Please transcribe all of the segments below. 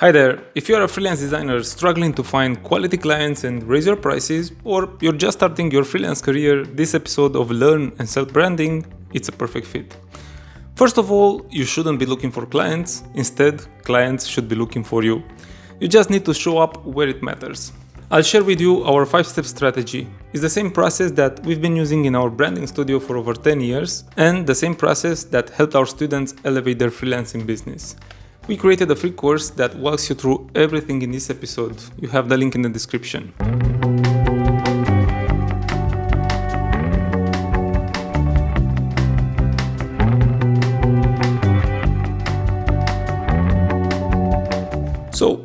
Hi there, if you're a freelance designer struggling to find quality clients and raise your prices, or you're just starting your freelance career, this episode of Learn and Sell Branding, it's a perfect fit. First of all, you shouldn't be looking for clients, instead, clients should be looking for you. You just need to show up where it matters. I'll share with you our 5-step strategy. It's the same process that we've been using in our branding studio for over 10 years, and the same process that helped our students elevate their freelancing business. We created a free course that walks you through everything in this episode. You have the link in the description. So,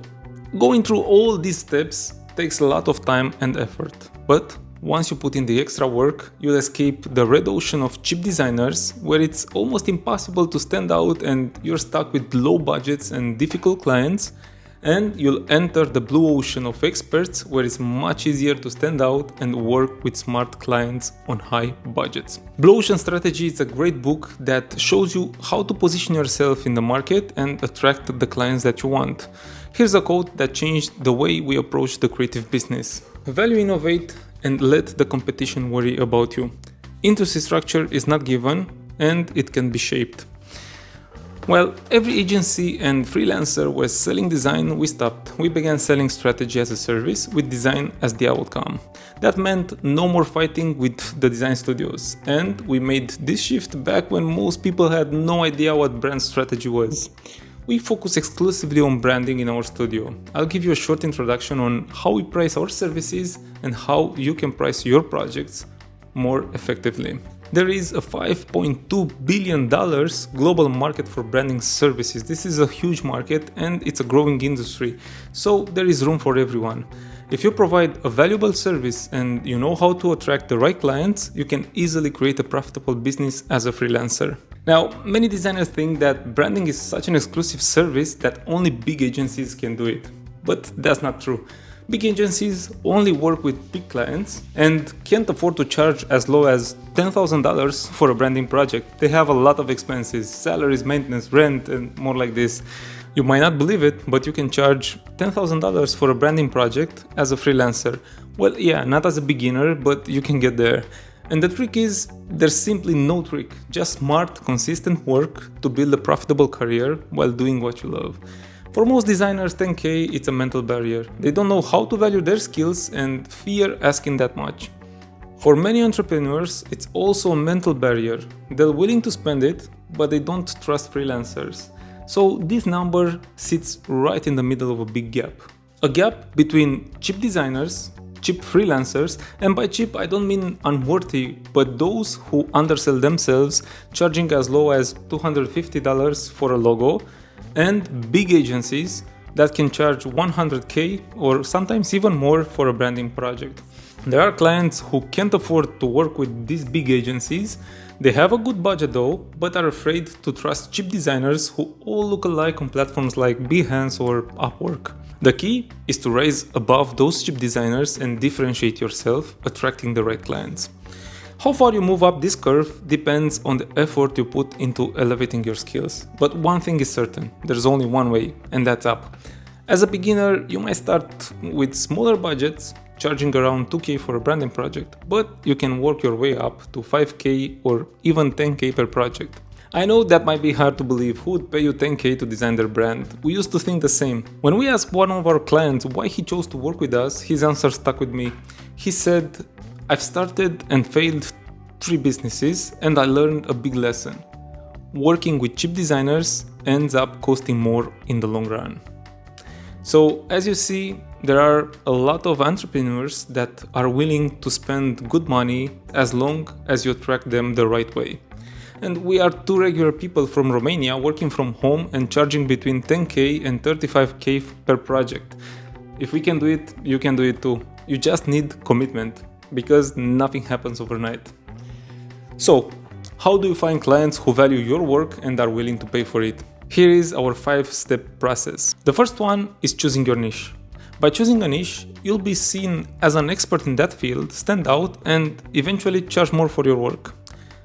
going through all these steps takes a lot of time and effort. But once you put in the extra work, you'll escape the red ocean of cheap designers where it's almost impossible to stand out and you're stuck with low budgets and difficult clients, and you'll enter the blue ocean of experts where it's much easier to stand out and work with smart clients on high budgets. Blue Ocean Strategy is a great book that shows you how to position yourself in the market and attract the clients that you want. Here's a quote that changed the way we approach the creative business. Value innovate and let the competition worry about you. Industry structure is not given and it can be shaped. While every agency and freelancer was selling design, we stopped. We began selling strategy as a service with design as the outcome. That meant no more fighting with the design studios. And we made this shift back when most people had no idea what brand strategy was. We focus exclusively on branding in our studio. I'll give you a short introduction on how we price our services and how you can price your projects more effectively. There is a $5.2 billion global market for branding services. This is a huge market and it's a growing industry, so there is room for everyone. If you provide a valuable service and you know how to attract the right clients, you can easily create a profitable business as a freelancer. Now, many designers think that branding is such an exclusive service that only big agencies can do it. But that's not true. Big agencies only work with big clients and can't afford to charge as low as $10,000 for a branding project. They have a lot of expenses, salaries, maintenance, rent, and more like this. You might not believe it, but you can charge $10,000 for a branding project as a freelancer. Well, yeah, not as a beginner, but you can get there. And the trick is, there's simply no trick, just smart, consistent work to build a profitable career while doing what you love. For most designers, 10K is a mental barrier. They don't know how to value their skills and fear asking that much. For many entrepreneurs, it's also a mental barrier. They're willing to spend it, but they don't trust freelancers. So this number sits right in the middle of a big gap. A gap between cheap designers, cheap freelancers, and by cheap I don't mean unworthy, but those who undersell themselves, charging as low as $250 for a logo, and big agencies that can charge $100K or sometimes even more for a branding project. There are clients who can't afford to work with these big agencies. They have a good budget though, but are afraid to trust cheap designers who all look alike on platforms like Behance or Upwork. The key is to rise above those cheap designers and differentiate yourself, attracting the right clients. How far you move up this curve depends on the effort you put into elevating your skills. But one thing is certain, there's only one way, and that's up. As a beginner, you might start with smaller budgets, charging around 2K for a branding project, but you can work your way up to 5K or even 10K per project. I know that might be hard to believe. Who would pay you 10K to design their brand? We used to think the same. When we asked one of our clients why he chose to work with us, his answer stuck with me. He said, "I've started and failed 3 businesses and I learned a big lesson. Working with cheap designers ends up costing more in the long run." So as you see, there are a lot of entrepreneurs that are willing to spend good money as long as you attract them the right way. And we are 2 regular people from Romania working from home and charging between 10K and 35K per project. If we can do it, you can do it too. You just need commitment, because nothing happens overnight. So, how do you find clients who value your work and are willing to pay for it? Here is our 5-step process. The first one is choosing your niche. By choosing a niche, you'll be seen as an expert in that field, stand out, and eventually charge more for your work.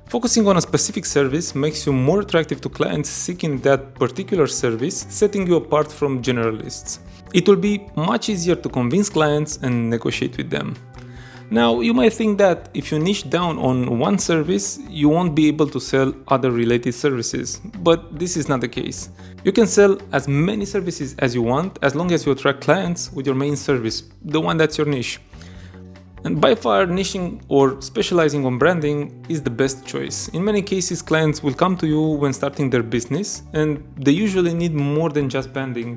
Focusing on a specific service makes you more attractive to clients seeking that particular service, setting you apart from generalists. It will be much easier to convince clients and negotiate with them. Now, you might think that if you niche down on one service, you won't be able to sell other related services, but this is not the case. You can sell as many services as you want as long as you attract clients with your main service, the one that's your niche. And by far, niching or specializing on branding is the best choice. In many cases, clients will come to you when starting their business, and they usually need more than just branding.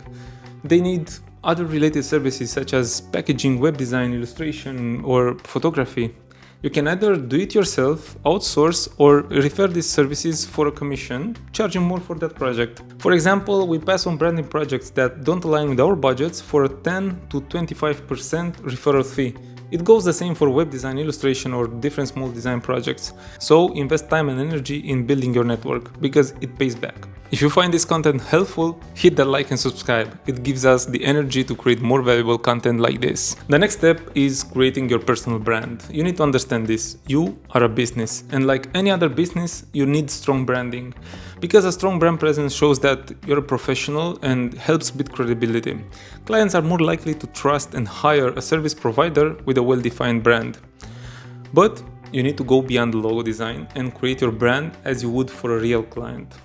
They need other related services such as packaging, web design, illustration, or photography. You can either do it yourself, outsource, or refer these services for a commission, charging more for that project. For example, we pass on branding projects that don't align with our budgets for a 10 to 25% referral fee. It goes the same for web design, illustration, or different small design projects. So invest time and energy in building your network, because it pays back. If you find this content helpful, hit that like and subscribe. It gives us the energy to create more valuable content like this. The next step is creating your personal brand. You need to understand this. You are a business, and like any other business, you need strong branding. Because a strong brand presence shows that you're a professional and helps build credibility. Clients are more likely to trust and hire a service provider with a well-defined brand. But you need to go beyond the logo design and create your brand as you would for a real client.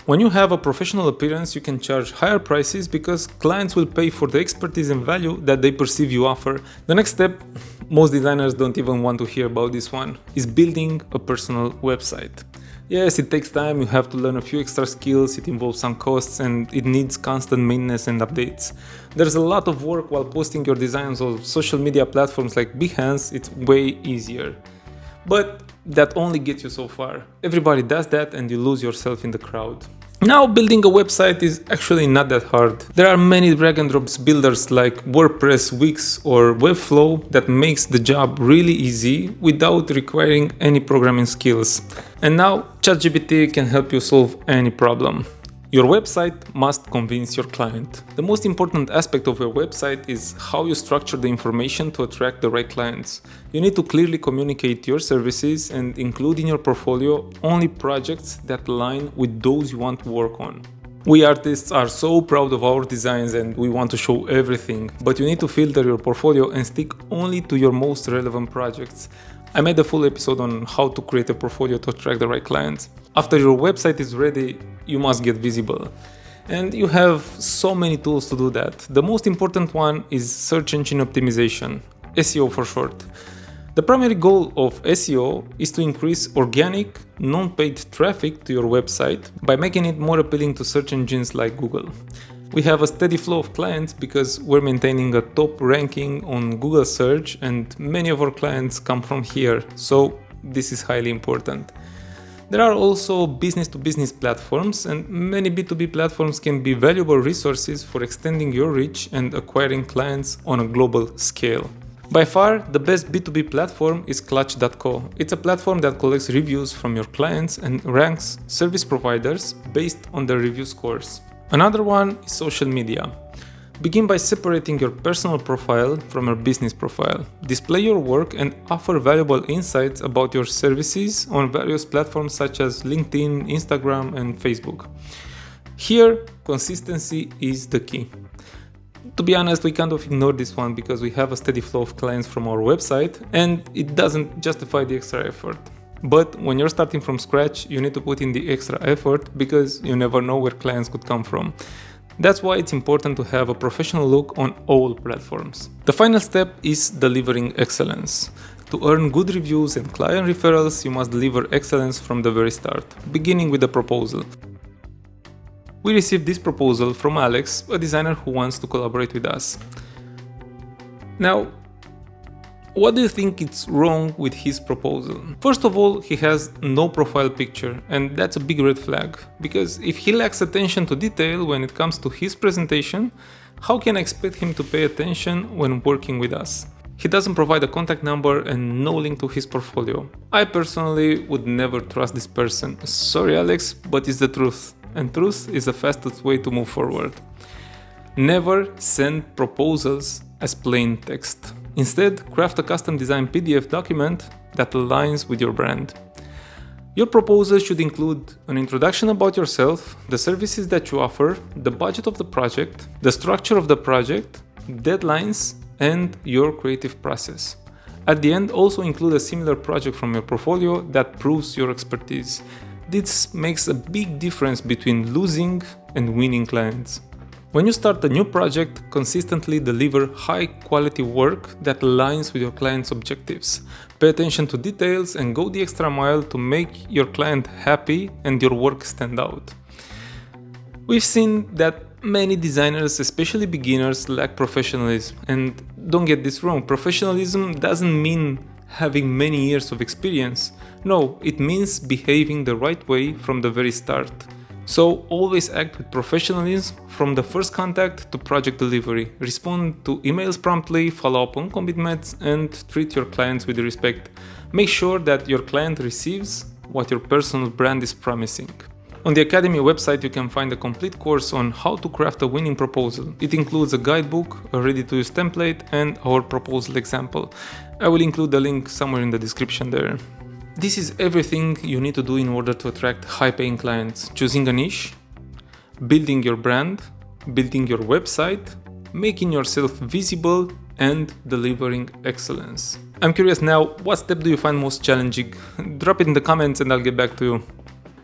When you have a professional appearance, you can charge higher prices because clients will pay for the expertise and value that they perceive you offer. The next step, most designers don't even want to hear about this one, is building a personal website. Yes, it takes time, you have to learn a few extra skills, it involves some costs, and it needs constant maintenance and updates. There's a lot of work while posting your designs on social media platforms like Behance. It's way easier. But that only gets you so far. Everybody does that and you lose yourself in the crowd. Now, building a website is actually not that hard. There are many drag and drops builders like WordPress, Wix, or Webflow that makes the job really easy without requiring any programming skills. And now, ChatGPT can help you solve any problem. Your website must convince your client. The most important aspect of your website is how you structure the information to attract the right clients. You need to clearly communicate your services and include in your portfolio only projects that align with those you want to work on. We artists are so proud of our designs and we want to show everything, but you need to filter your portfolio and stick only to your most relevant projects. I made a full episode on how to create a portfolio to attract the right clients. After your website is ready, you must get visible. And you have so many tools to do that. The most important one is search engine optimization, SEO for short. The primary goal of SEO is to increase organic, non-paid traffic to your website by making it more appealing to search engines like Google. We have a steady flow of clients because we're maintaining a top ranking on Google search and many of our clients come from here, so this is highly important. There are also business-to-business platforms, and many B2B platforms can be valuable resources for extending your reach and acquiring clients on a global scale. By far, the best B2B platform is Clutch.co. It's a platform that collects reviews from your clients and ranks service providers based on their review scores. Another one is social media. Begin by separating your personal profile from your business profile. Display your work and offer valuable insights about your services on various platforms such as LinkedIn, Instagram, and Facebook. Here, consistency is the key. To be honest, we kind of ignore this one because we have a steady flow of clients from our website and it doesn't justify the extra effort. But when you're starting from scratch, you need to put in the extra effort because you never know where clients could come from. That's why it's important to have a professional look on all platforms. The final step is delivering excellence. To earn good reviews and client referrals, you must deliver excellence from the very start, beginning with a proposal. We received this proposal from Alex, a designer who wants to collaborate with us. Now, what do you think is wrong with his proposal? First of all, he has no profile picture, and that's a big red flag, because if he lacks attention to detail when it comes to his presentation, how can I expect him to pay attention when working with us? He doesn't provide a contact number and no link to his portfolio. I personally would never trust this person. Sorry Alex, but it's the truth, and truth is the fastest way to move forward. Never send proposals as plain text. Instead, craft a custom designed PDF document that aligns with your brand. Your proposal should include an introduction about yourself, the services that you offer, the budget of the project, the structure of the project, deadlines, and your creative process. At the end, also include a similar project from your portfolio that proves your expertise. This makes a big difference between losing and winning clients. When you start a new project, consistently deliver high-quality work that aligns with your client's objectives. Pay attention to details and go the extra mile to make your client happy and your work stand out. We've seen that many designers, especially beginners, lack professionalism. And don't get this wrong, professionalism doesn't mean having many years of experience. No, it means behaving the right way from the very start. So always act with professionalism from the first contact to project delivery. Respond to emails promptly, follow up on commitments, and treat your clients with respect. Make sure that your client receives what your personal brand is promising. On the Academy website, you can find a complete course on how to craft a winning proposal. It includes a guidebook, a ready-to-use template, and our proposal example. I will include the link somewhere in the description there. This is everything you need to do in order to attract high-paying clients. Choosing a niche, building your brand, building your website, making yourself visible, and delivering excellence. I'm curious now, what step do you find most challenging? Drop it in the comments and I'll get back to you.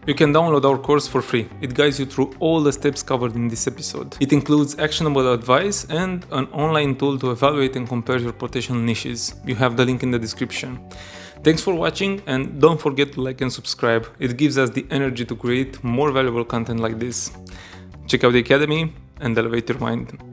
You can download our course for free. It guides you through all the steps covered in this episode. It includes actionable advice and an online tool to evaluate and compare your potential niches. You have the link in the description. Thanks for watching and don't forget to like and subscribe. It gives us the energy to create more valuable content like this. Check out the Academy and elevate your mind.